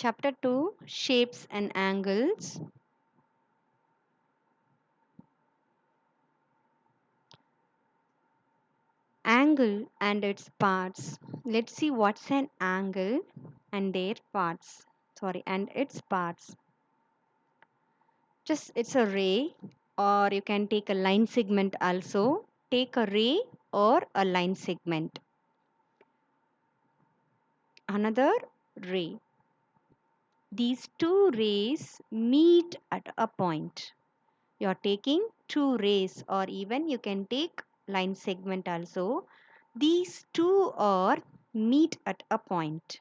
Chapter 2, Shapes and Angles. Angle and its parts. Let's see what's an angle and their parts. Sorry, and its parts. Just it's a ray, or you can take a line segment also. Take a ray or a line segment. Another ray. These two rays meet at a point. You're taking two rays, or even you can take line segment also. These two are meet at a point,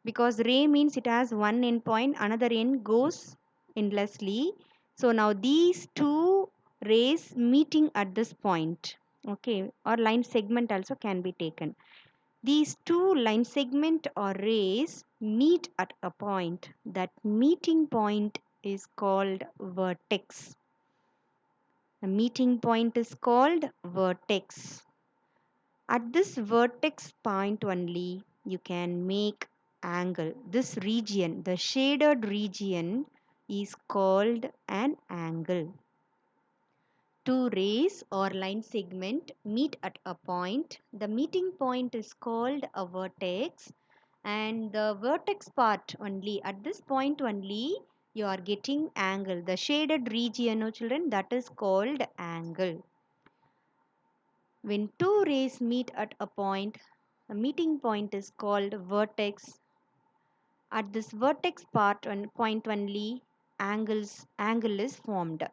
because ray means it has one end point, another end goes endlessly. So now these two rays meeting at this point, okay, or line segment also can be taken. These two line segment or rays meet at a point. That meeting point is called vertex. The meeting point is called vertex. At this vertex point only, you can make angle. This region, the shaded region, is called an angle. Two rays or line segment meet at a point. The meeting point is called a vertex, and the vertex part only, at this point only, you are getting angle. The shaded region, oh children, that is called angle. When two rays meet at a point, a meeting point is called vertex. At this vertex part and point only, angle is formed.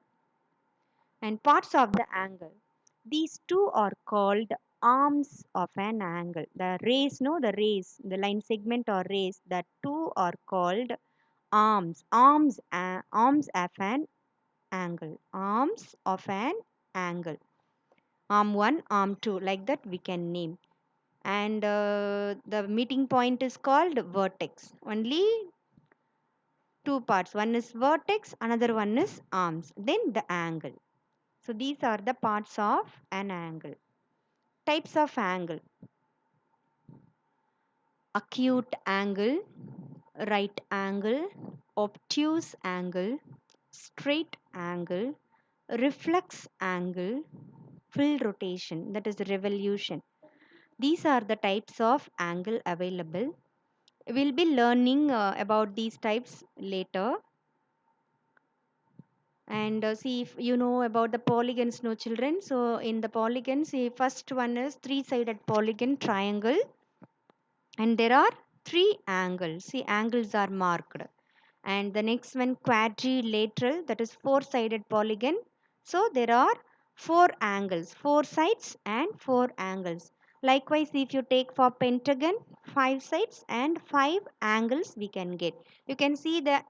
And parts of the angle. These two are called arms of an angle. The rays, no, the rays, the line segment or rays, that two are called arms. Arms of an angle. Arms of an angle. Arm 1, arm 2, like that we can name. And the meeting point is called vertex. Only two parts, one is vertex, another one is arms, then the angle. So these are the parts of an angle. Types of angle: acute angle, right angle, obtuse angle, straight angle, reflex angle, full rotation, that is revolution. These are the types of angle available. We'll be learning about these types later. And see if you know about the polygons, no children. So in the polygons, see, first one is three-sided polygon triangle, and there are three angles. See, angles are marked. And the next one quadrilateral, that is four-sided polygon. So there are four angles, four sides and four angles. Likewise, if you take for pentagon, five sides and five angles we can get. You can see the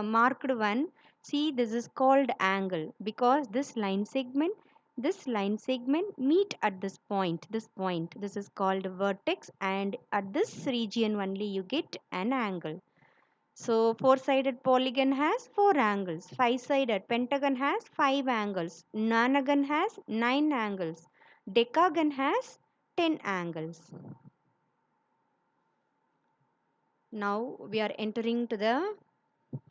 marked one. See, this is called angle because this line segment meet at this point. This is called vertex, and at this region only you get an angle. So four-sided polygon has four angles. Five-sided pentagon has five angles. Nonagon has nine angles. Decagon has 10 angles. Now we are entering to the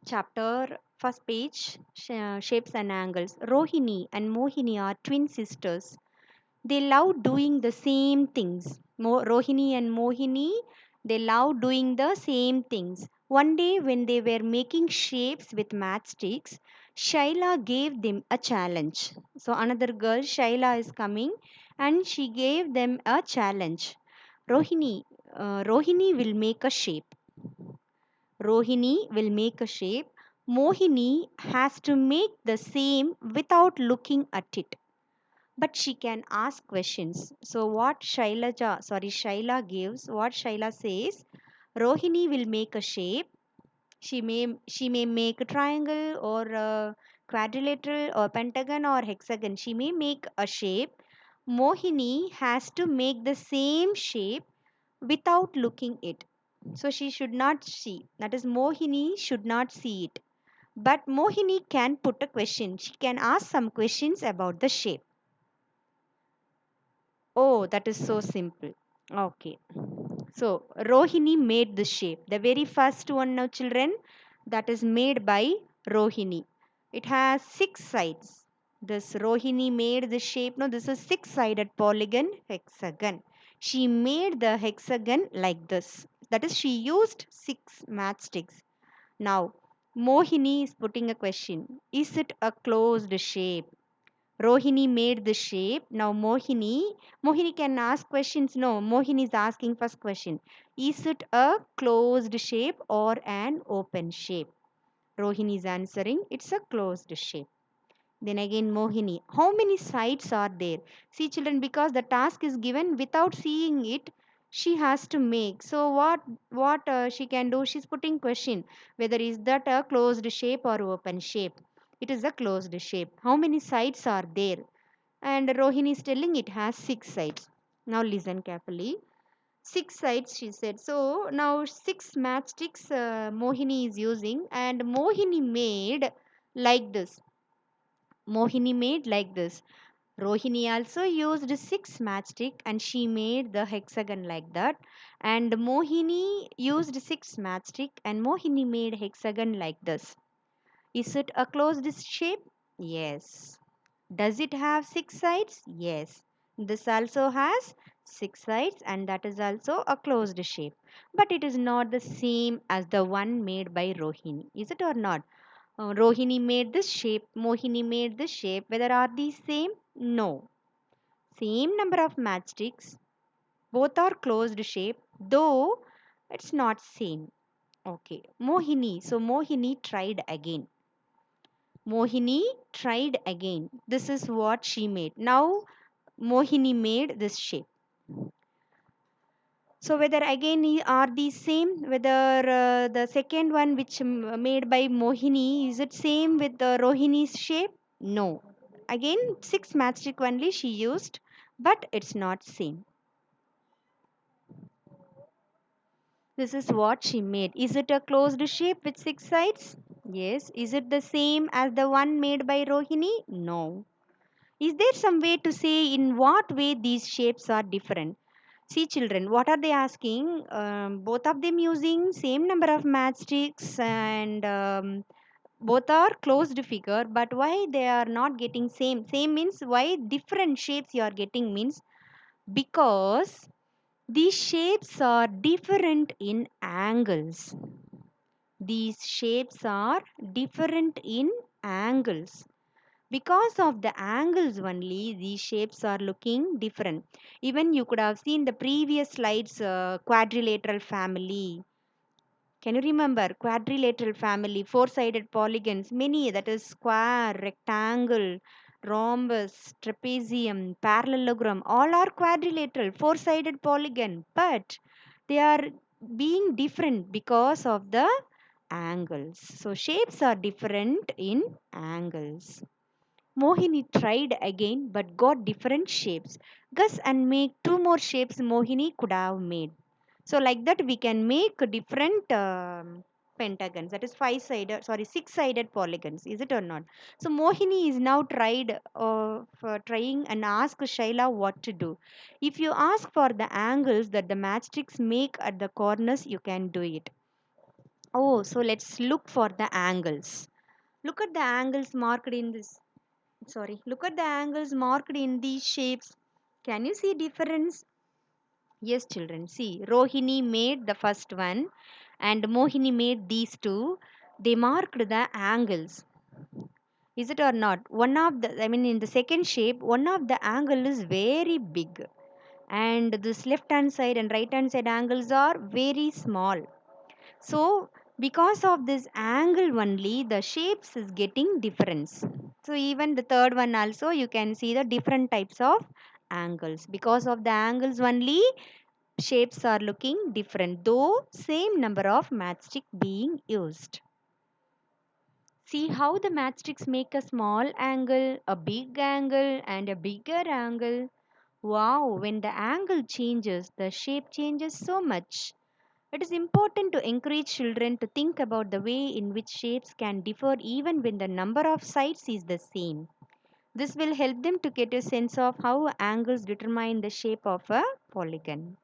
chapter first page, shapes and angles. Rohini and Mohini are twin sisters. They love doing the same things. Rohini and Mohini, they love doing the same things. One day, when they were making shapes with matchsticks, Shaila gave them a challenge. So, another girl, Shaila, is coming and she gave them a challenge. Rohini, Rohini will make a shape. Rohini will make a shape. Mohini has to make the same without looking at it, but she can ask questions. So Shaila gives, what Shaila says, Rohini will make a shape. She may make a triangle or a quadrilateral or pentagon or hexagon. She may make a shape. Mohini has to make the same shape without looking it. So she should not see. That is, Mohini should not see it. But Mohini can put a question. She can ask some questions about the shape. Oh, that is so simple. Okay. So Rohini made the shape. The very first one now, children, that is made by Rohini. It has six sides. This Rohini made the shape. No, this is six-sided polygon hexagon. She made the hexagon like this. That is, she used six matchsticks. Now, Mohini is putting a question. Is it a closed shape? Rohini made the shape. Now Mohini can ask questions. No, Mohini is asking first question. Is it a closed shape or an open shape? Rohini is answering, it's a closed shape. Then again Mohini, how many sides are there? See children, because the task is given without seeing it, she has to make. So what she can do? She's putting question whether is that a closed shape or open shape. It is a closed shape. How many sides are there? And Rohini is telling it has six sides. Now listen carefully. Six sides, she said. So now six matchsticks Mohini is using, and Mohini made like this. Mohini made like this. Rohini also used six matchstick and she made the hexagon like that. And Mohini used six matchstick and Mohini made hexagon like this. Is it a closed shape? Yes. Does it have six sides? Yes. This also has six sides and that is also a closed shape. But it is not the same as the one made by Rohini. Is it or not? Rohini made this shape, Mohini made this shape. Whether are these same? No. Same number of matchsticks. Both are closed shape, though it's not same. Okay. Mohini. So Mohini tried again. Mohini tried again. This is what she made. Now Mohini made this shape. So whether again are these same? Whether the second one which made by Mohini, is it same with the Rohini's shape? No. Again six matchstick only she used, but it's not same. This is what she made. Is it a closed shape with six sides? Yes. Is it the same as the one made by Rohini? No. Is there some way to say in what way these shapes are different? See, children, what are they asking? Both of them using same number of matchsticks and both are closed figure, but why they are not getting same? Same means why different shapes you are getting means because these shapes are different in angles. These shapes are different in angles. Because of the angles only, these shapes are looking different. Even you could have seen the previous slides, quadrilateral family. Can you remember quadrilateral family, four-sided polygons, many, that is square, rectangle, rhombus, trapezium, parallelogram, all are quadrilateral, four-sided polygon, but they are being different because of the angles. So shapes are different in angles. Mohini tried again but got different shapes. Guess and make two more shapes Mohini could have made. So like that we can make different pentagons. That is five-sided, sorry, six-sided polygons. Is it or not? So Mohini is now tried for trying and ask Shaila what to do. If you ask for the angles that the matchsticks make at the corners, you can do it. Oh, so let's look for the angles. Look at the angles marked in this. Sorry, look at the angles marked in these shapes. Can you see difference? Yes, children. See, Rohini made the first one and Mohini made these two. They marked the angles. Is it or not? One of the, I mean, in the second shape, one of the angle is very big, and this left hand side and right hand side angles are very small. So, because of this angle only, the shapes is getting difference. So even the third one also you can see the different types of angles. Because of the angles only shapes are looking different, though same number of matchstick being used. See how the matchsticks make a small angle, a big angle and a bigger angle. Wow, when the angle changes, the shape changes so much. It is important to encourage children to think about the way in which shapes can differ even when the number of sides is the same. This will help them to get a sense of how angles determine the shape of a polygon.